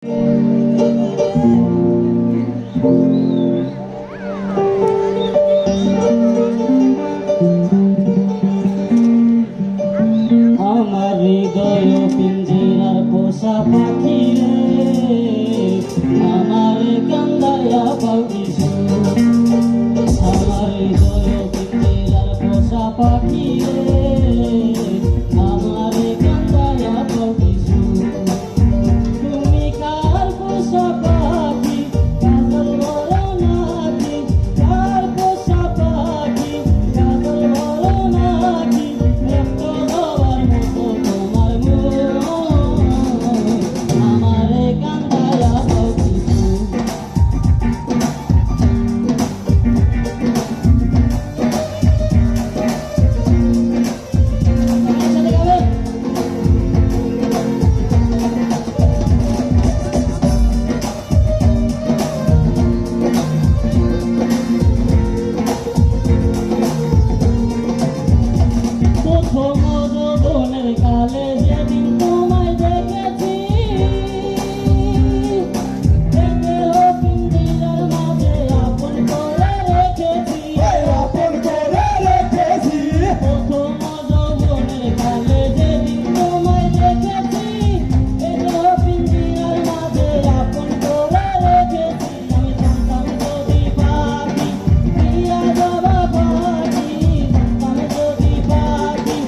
আমার হৃদয় পিঞ্জিরার পোষা পাখি রে, আমার কান্দায়া পাখি আমার হৃদয় পিঞ্জিরার পোষা পাখি রে, আমার কান্দায়া পাখি তুমি কার পোষা পাখি কাজল বলো নাকি, কার পোষা পাখি কাজল বলো নাকি, একটু হওয়ার মতো তোমার মন আমারে কান্দায়া পাখি প্রথম যৌবনের কালে যেদিন তোমায় দেখেছি, পিঞ্জিরার মাঝে আপন করে রেখেছি, আপন করে রেখেছি। প্রথম যৌবনের কালে যেদিন তোমায় দেখেছি, পিঞ্জিরার মাঝে আপন করে রেখেছি। আমি জানতাম যদি পাখি দিয়া যাবা পাখি, জানতাম যদি পাখি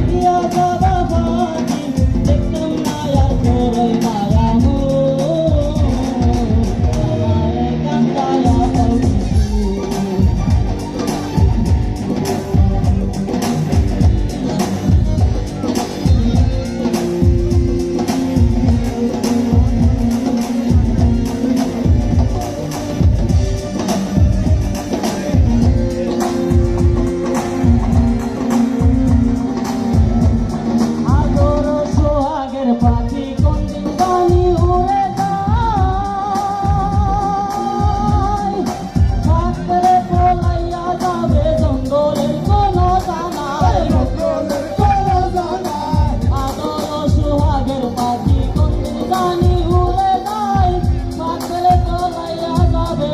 দিয়া যাবা পাখি, দেখতাম না আর তোরই মায়া আমারে কান্দায়া পাখি আদর সোহাগের পাখি কোনদিন বানি উড়ে যায়, থাকলে পলাইয়া যাবে জঙ্গলের কোনো জানায়। জঙ্গলের কোনো জানায়। আদর সোহাগের পাখি কোনদিন বানি উড়ে যায়, থাকলে পলাইয়া যাবে